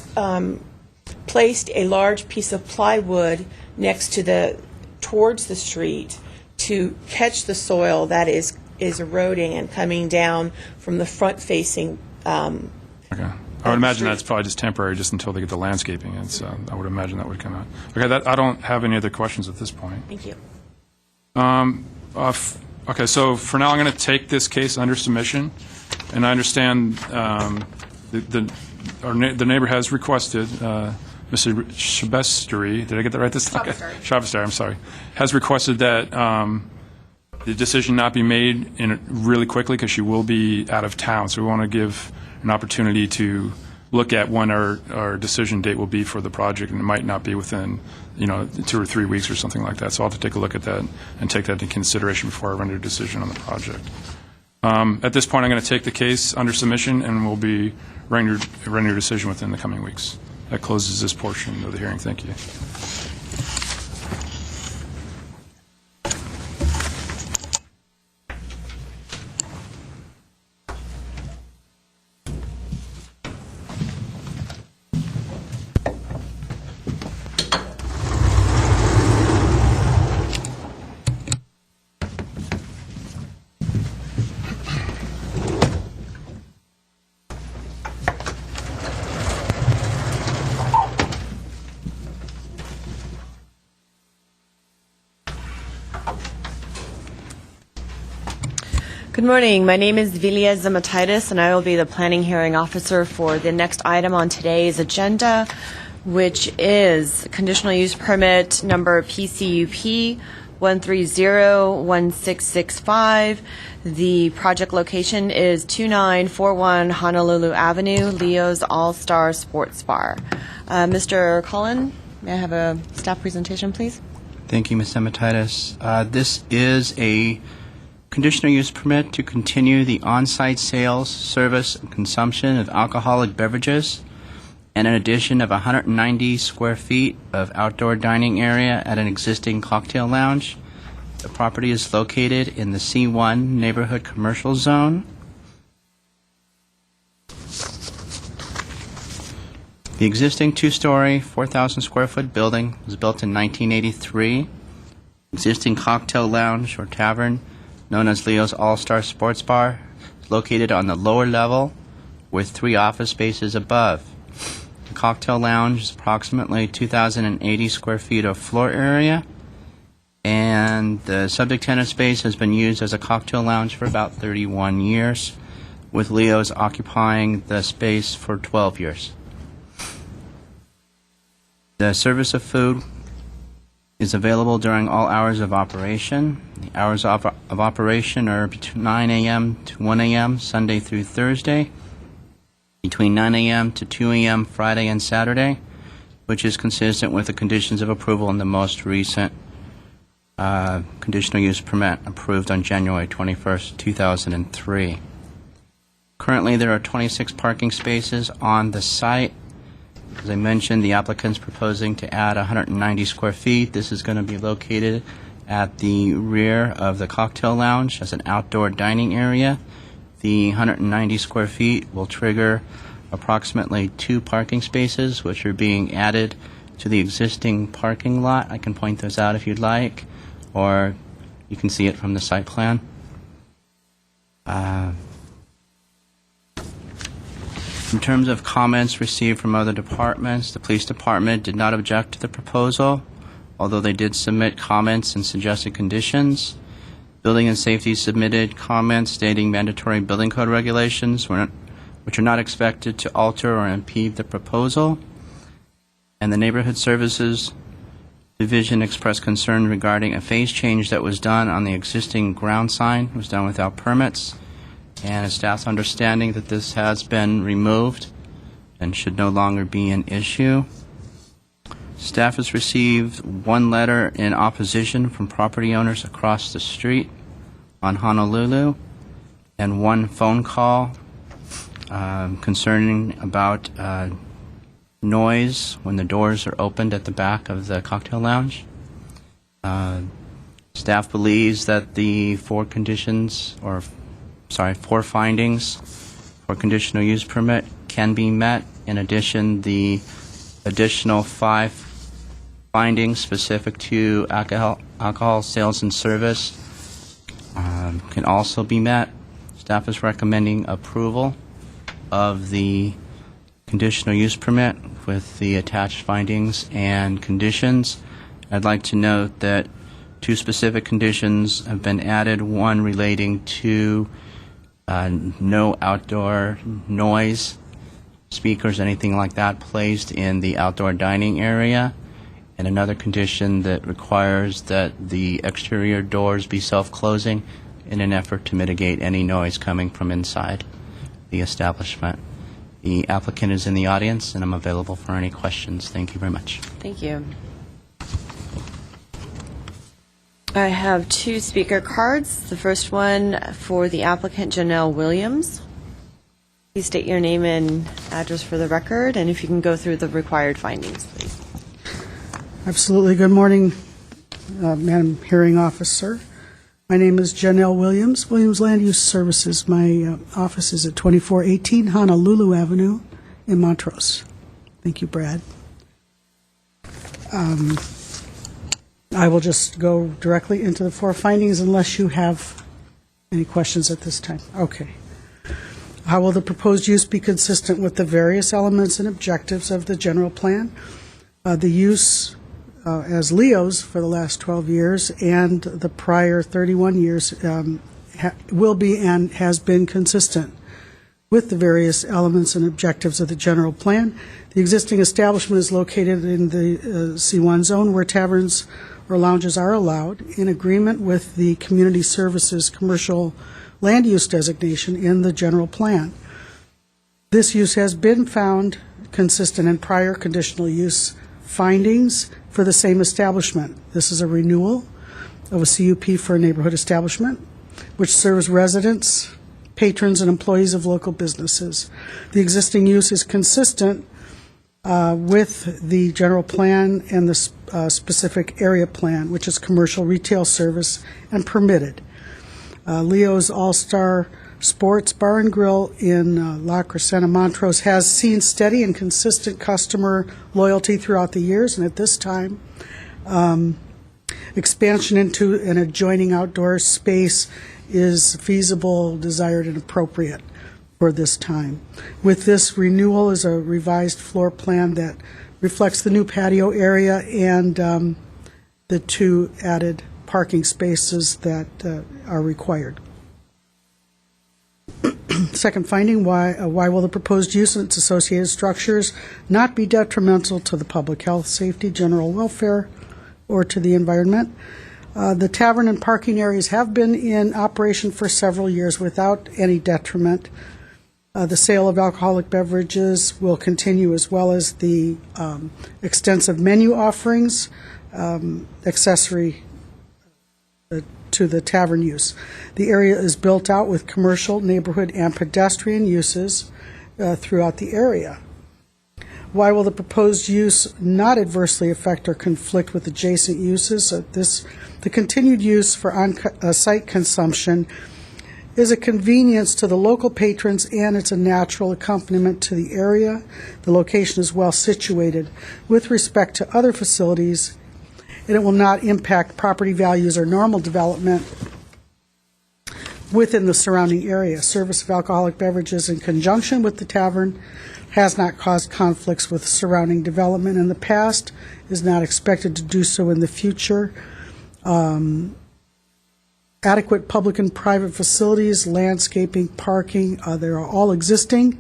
placed a large piece of plywood next to towards the street to catch the soil that is eroding and coming down from the front-facing. Okay. I would imagine that's probably just temporary, just until they get the landscaping in, so I would imagine that would come out. Okay, I don't have any other questions at this point. Thank you. Okay, so for now, I'm going to take this case under submission, and I understand the neighbor has requested, Mr. Shabestari, did I get that right this time? Shabestari, I'm sorry, has requested that the decision not be made really quickly because she will be out of town, so we want to give an opportunity to look at when our decision date will be for the project, and it might not be within 2 or 3 weeks or something like that. So I'll have to take a look at that and take that into consideration before I render a decision on the project. At this point, I'm going to take the case under submission, and we'll be rendering a decision within the coming weeks. That closes this portion of the hearing. Thank you. Good morning. My name is Vilia Zamataitis, and I will be the planning hearing officer for the next item on today's agenda, which is conditional use permit number PCUP 1301665. The project location is 2941 Honolulu Avenue, Leo's All-Star Sports Bar. Mr. Cullen, may I have a staff presentation, please? Thank you, Ms. Zamataitis. This is a conditional use permit to continue the on-site sales, service, and consumption of alcoholic beverages, and an addition of 190 square feet of outdoor dining area at an existing cocktail lounge. The property is located in the C1 Neighborhood Commercial Zone. The existing two-story, 4,000 square foot building was built in 1983. Existing cocktail lounge or tavern, known as Leo's All-Star Sports Bar, is located on the lower level with 3 office spaces above. The cocktail lounge is approximately 2,080 square feet of floor area, and the subject tenant space has been used as a cocktail lounge for about 31 years, with Leo's occupying the space for 12 years. The service of food is available during all hours of operation. The hours of operation are between 9 a.m. to 1 a.m. Sunday through Thursday, between 9 a.m. to 2 a.m. Friday and Saturday, which is consistent with the conditions of approval in the most recent conditional use permit approved on January 21st, 2003. Currently, there are 26 parking spaces on the site. As I mentioned, the applicant's proposing to add 190 square feet. This is going to be located at the rear of the cocktail lounge as an outdoor dining area. The 190 square feet will trigger approximately 2 parking spaces, which are being added to the existing parking lot. I can point those out if you'd like, or you can see it from the site plan. In terms of comments received from other departments, the police department did not object to the proposal, although they did submit comments and suggested conditions. Building and Safety submitted comments stating mandatory building code regulations which are not expected to alter or impede the proposal. And the Neighborhood Services Division expressed concern regarding a phase change that was done on the existing ground sign. It was done without permits. And it's staff's understanding that this has been removed and should no longer be an issue. Staff has received 1 letter in opposition from property owners across the street on Honolulu and 1 phone call concerning about noise when the doors are opened at the back of the cocktail lounge. Staff believes that the 4 findings for conditional use permit can be met. In addition, the additional 5 findings specific to alcohol sales and service can also be met. Staff is recommending approval of the conditional use permit with the attached findings and conditions. I'd like to note that 2 specific conditions have been added, one relating to no outdoor noise, speakers, anything like that placed in the outdoor dining area, and another condition that requires that the exterior doors be self-closing in an effort to mitigate any noise coming from inside the establishment. The applicant is in the audience, and I'm available for any questions. Thank you very much. Thank you. I have 2 speaker cards. The first one for the applicant, Janelle Williams. Please state your name and address for the record, and if you can go through the required findings, please. Absolutely. Good morning, Madam Hearing Officer. My name is Janelle Williams, Williams Land Use Services. My office is at 2418 Honolulu Avenue in Montrose. Thank you, Brad. I will just go directly into the 4 findings unless you have any questions at this time. Okay. How will the proposed use be consistent with the various elements and objectives of the general plan? The use as Leo's for the last 12 years and the prior 31 years will be and has been consistent with the various elements and objectives of the general plan. The existing establishment is located in the C1 zone where taverns or lounges are allowed in agreement with the Community Services Commercial Land Use designation in the general plan. This use has been found consistent in prior conditional use findings for the same establishment. This is a renewal of a CUP for a neighborhood establishment, which serves residents, patrons, and employees of local businesses. The existing use is consistent with the general plan and the specific area plan, which is commercial retail service and permitted. Leo's All-Star Sports Bar and Grill in La Crescenta, Montrose has seen steady and consistent customer loyalty throughout the years, and at this time expansion into an adjoining outdoor space is feasible, desired, and appropriate for this time. With this renewal is a revised floor plan that reflects the new patio area and the 2 added parking spaces that are required. Second finding, why will the proposed use and its associated structures not be detrimental to the public health, safety, general welfare, or to the environment? The tavern and parking areas have been in operation for several years without any detriment. The sale of alcoholic beverages will continue, as well as the extensive menu offerings, accessory to the tavern use. The area is built out with commercial, neighborhood, and pedestrian uses throughout the area. Why will the proposed use not adversely affect or conflict with adjacent uses? The continued use for on-site consumption is a convenience to the local patrons, and it's a natural accompaniment to the area. The location is well situated with respect to other facilities, and it will not impact property values or normal development within the surrounding area. Service of alcoholic beverages in conjunction with the tavern has not caused conflicts with surrounding development in the past, is not expected to do so in the future. Adequate public and private facilities, landscaping, parking, they are all existing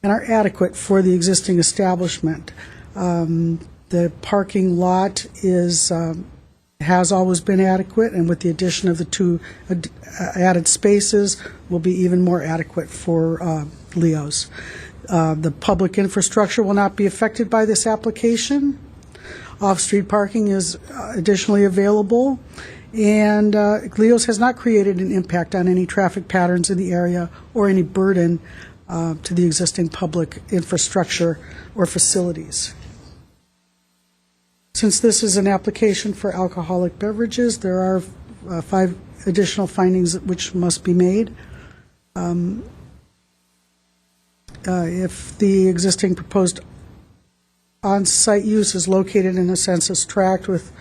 and are adequate for the existing establishment. The parking lot has always been adequate, and with the addition of the 2 added spaces will be even more adequate for Leo's. The public infrastructure will not be affected by this application. Off-street parking is additionally available, and Leo's has not created an impact on any traffic patterns in the area or any burden to the existing public infrastructure or facilities. Since this is an application for alcoholic beverages, there are 5 additional findings which must be made. If the existing proposed on-site use is located in a census tract with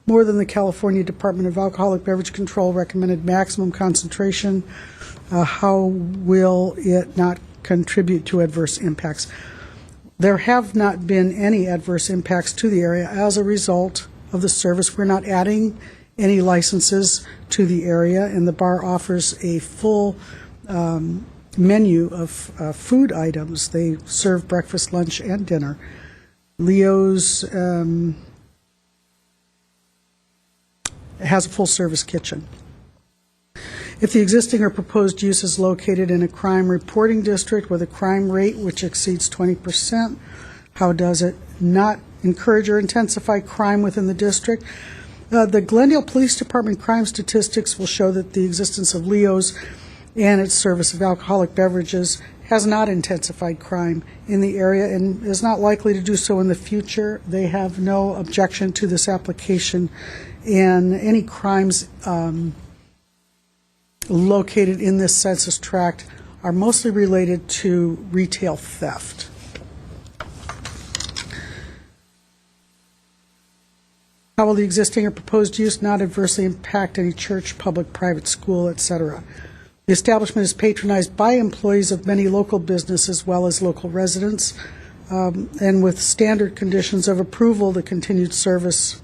more than the California Department of Alcoholic Beverage Control recommended maximum concentration, how will it not contribute to adverse impacts? There have not been any adverse impacts to the area as a result of the service. We're not adding any licenses to the area, and the bar offers a full menu of food items. They serve breakfast, lunch, and dinner. Leo's has a full-service kitchen. If the existing or proposed use is located in a crime reporting district with a crime rate which exceeds 20%, how does it not encourage or intensify crime within the district? The Glendale Police Department crime statistics will show that the existence of Leo's and its service of alcoholic beverages has not intensified crime in the area and is not likely to do so in the future. They have no objection to this application, and any crimes located in this census tract are mostly related to retail theft. How will the existing or proposed use not adversely impact any church, public, private school, etc.? The establishment is patronized by employees of many local businesses as well as local residents, and with standard conditions of approval, the continued service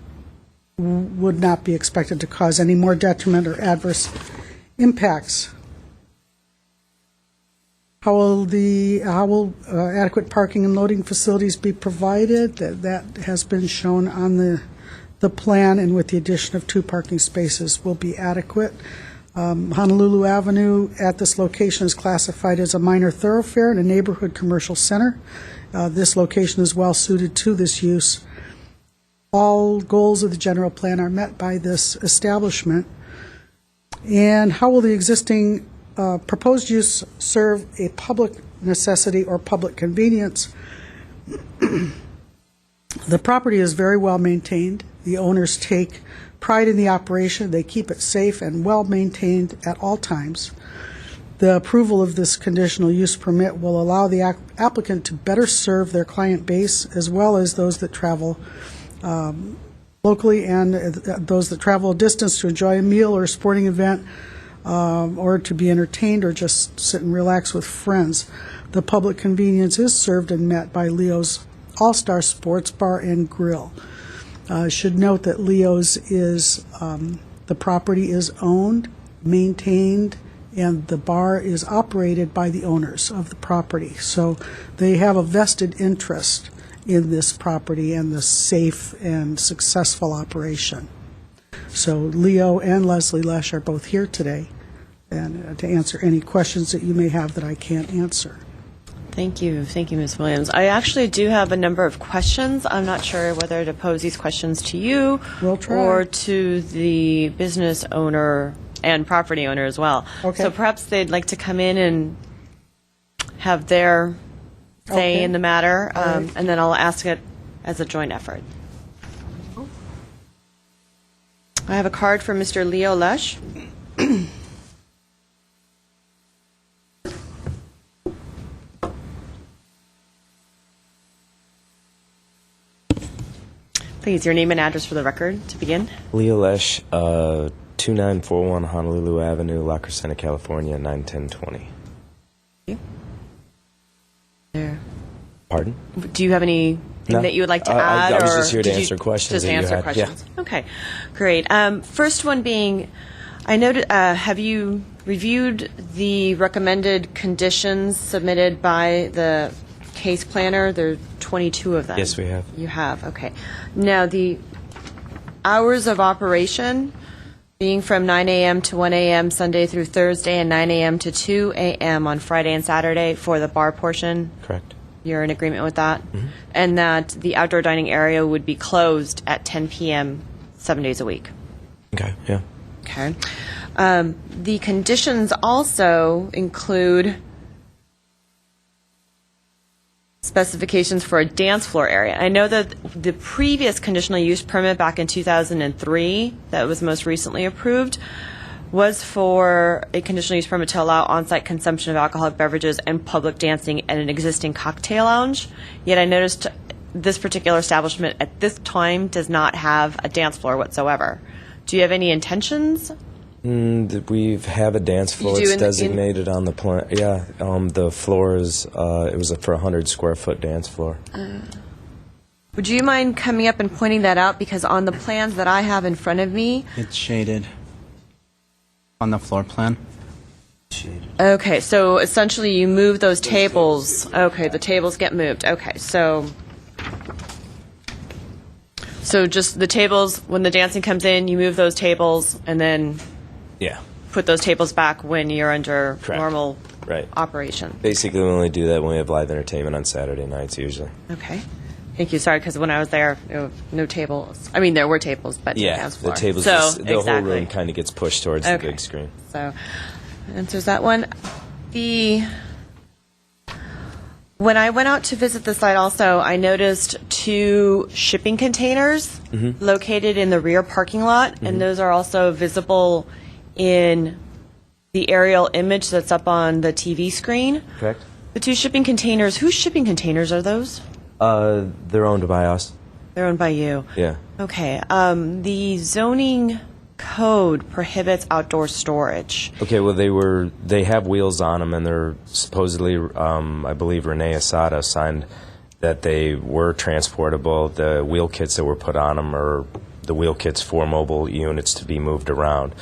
would not be expected to cause any more detriment or adverse impacts. How will adequate parking and loading facilities be provided? That has been shown on the plan, and with the addition of 2 parking spaces will be adequate. Honolulu Avenue at this location is classified as a minor thoroughfare in a neighborhood commercial center. This location is well suited to this use. All goals of the general plan are met by this establishment. And how will the existing proposed use serve a public necessity or public convenience? The property is very well maintained. The owners take pride in the operation. They keep it safe and well maintained at all times. The approval of this conditional use permit will allow the applicant to better serve their client base as well as those that travel locally and those that travel a distance to enjoy a meal or a sporting event, or to be entertained or just sit and relax with friends. The public convenience is served and met by Leo's All-Star Sports Bar and Grill. I should note that Leo's is, the property is owned, maintained, and the bar is operated by the owners of the property. So they have a vested interest in this property and the safe and successful operation. So Leo and Leslie Lesh are both here today and to answer any questions that you may have that I can't answer. Thank you, Ms. Williams. I actually do have a number of questions. I'm not sure whether to pose these questions to you We'll try. or to the business owner and property owner as well. Okay. So perhaps they'd like to come in and have their say Okay. in the matter, All right. and then I'll ask it as a joint effort. I have a card for Mr. Leo Lesh. Please, your name and address for the record to begin. Leo Lesh, 2941 Honolulu Avenue, La Crescenta, California, 91020. There. Pardon? Do you have anything No. that you would like to I add? was or just here to did you answer questions Just that you answer had. questions. Okay, great. First one being, I noted, have you reviewed the recommended conditions submitted by the case planner? There are 22 of them. Yes, we have. You have, okay. Now, the hours of operation being from 9 a.m. to 1 a.m. Sunday through Thursday and 9 a.m. to 2 a.m. on Friday and Saturday for the bar portion. Correct. You're in agreement with that? And that the outdoor dining area would be closed at 10 p.m. 7 days a week. Okay, yeah. Okay. The conditions also include specifications for a dance floor area. I know that the previous conditional use permit back in 2003 that was most recently approved was for a conditional use permit to allow on-site consumption of alcoholic beverages and public dancing at an existing cocktail lounge. Yet I noticed this particular establishment at this time does not have a dance floor whatsoever. Do you have any intentions? We have a dance floor. do It's in- designated on the plan. Yeah, the floor is, it was for a 100-square-foot dance floor. Would you mind coming up and pointing that out? Because on the plans that I have in front of me, It's shaded on the floor plan. okay, so essentially you move those tables. Okay, the tables get moved. Okay, so just the tables, when the dancing comes in, you move those tables and then Yeah, put those tables back when you're under Correct. normal right. operation. Basically, we only do that when we have live entertainment on Saturday nights, usually. Okay. Thank you. Sorry, because when I was there were no tables. I mean, there were tables, but no Yeah, dance the floor. tables, So, just, the exactly. whole room kind of gets pushed towards the Okay. big screen. So, answers that one. When I went out to visit the site also, I noticed 2 shipping containers located in the rear parking lot, and those are also visible in the aerial image that's up on the TV screen. Correct? The 2 shipping containers, whose shipping containers are those? They're owned by us. They're owned by you. Yeah. Okay. The zoning code prohibits outdoor storage. Okay, well, they have wheels on them, and they're supposedly, I believe Renee Asada signed that they were transportable. The wheel kits that were put on them are the wheel kits for mobile units to be moved around.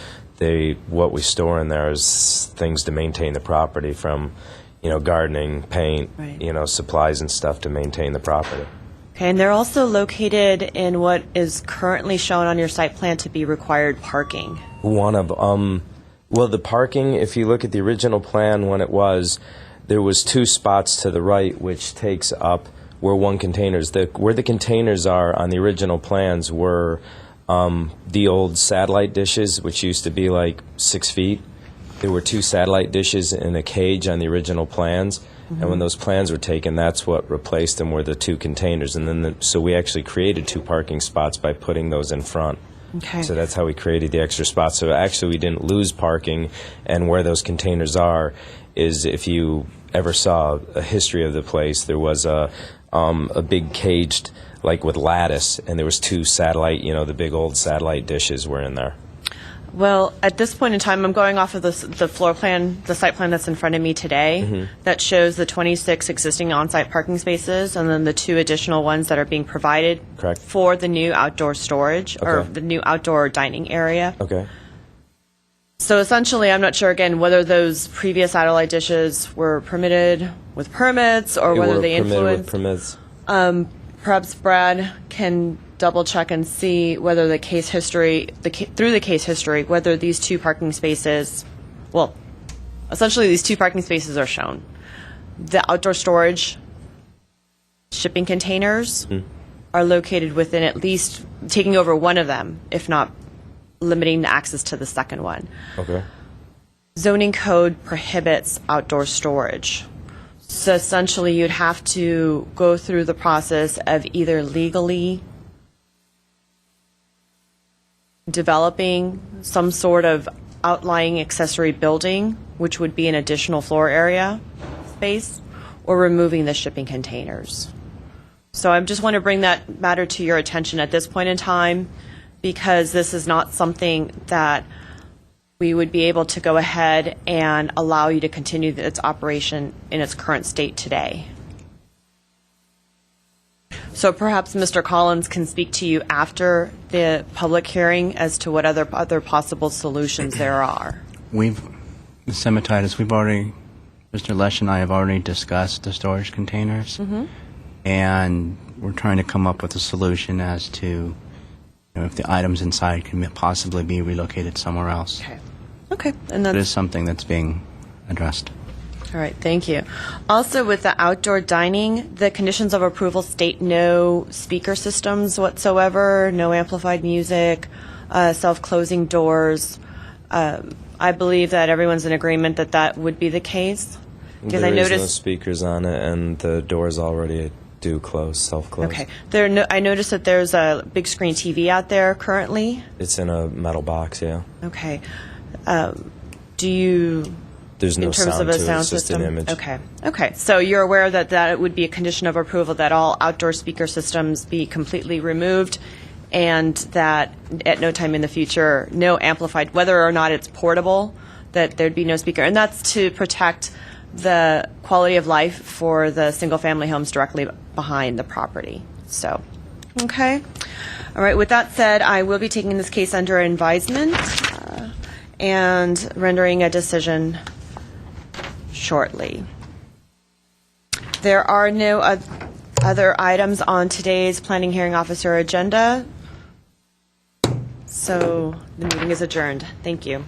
What we store in there is things to maintain the property, from, gardening, paint, Right. supplies and stuff to maintain the property. Okay, and they're also located in what is currently shown on your site plan to be required parking. One of well, the parking, if you look at the original plan when it was, there was 2 spots to the right which takes up where one containers. Where the containers are on the original plans were the old satellite dishes, which used to be like 6 feet. There were 2 satellite dishes in a cage on the original plans. And when those plans were taken, that's what replaced them, were the 2 containers. And then, so we actually created 2 parking spots by putting those in front. Okay. So that's how we created the extra spots. So actually, we didn't lose parking. And where those containers are is, if you ever saw a history of the place, there was a a big caged, like with lattice, and there was 2 satellite, the big old satellite dishes were in there. Well, at this point in time, I'm going off of the floor plan, the site plan that's in front of me today, that shows the 26 existing on-site parking spaces, and then the 2 additional ones that are being provided Correct. for the new outdoor storage, or Okay. the new outdoor dining area. Okay. So essentially, I'm not sure, again, whether those previous satellite dishes were permitted with permits, or whether they permitted with influenced. permits. Perhaps Brad can double check and see whether the case history, through the case history, whether these 2 parking spaces, well, essentially these 2 parking spaces are shown. The outdoor storage shipping containers are located within at least taking over one of them, if not limiting the access to the second one. Okay. Zoning code prohibits outdoor storage. So essentially, you'd have to go through the process of either legally developing some sort of outlying accessory building, which would be an additional floor area space, or removing the shipping containers. So I just want to bring that matter to your attention at this point in time, because this is not something that we would be able to go ahead and allow you to continue its operation in its current state today. So perhaps Mr. Collins can speak to you after the public hearing as to what other possible solutions there are. Ms. Semititis, Mr. Lesh and I have already discussed the storage containers, and we're trying to come up with a solution as to if the items inside can possibly be relocated somewhere else. Okay, and It that's is something that's being addressed. all right. Thank you. Also, with the outdoor dining, the conditions of approval state no speaker systems whatsoever, no amplified music, self-closing doors. I believe that everyone's in agreement that that would be the case. Because There I is no noticed. speakers on it, and the doors already do close, self-close. Okay. I noticed that there's a big screen TV out there currently. It's in a metal box, yeah. Okay. Do you, There's no in terms sound of a to it, sound it's just system? an image. Okay. Okay. So you're aware that it would be a condition of approval that all outdoor speaker systems be completely removed, and that at no time in the future, no amplified, whether or not it's portable, that there'd be no speaker. And that's to protect the quality of life for the single-family homes directly behind the property. So, okay. All right. With that said, I will be taking this case under advisement and rendering a decision shortly. There are no other items on today's planning hearing officer agenda, so the meeting is adjourned. Thank you.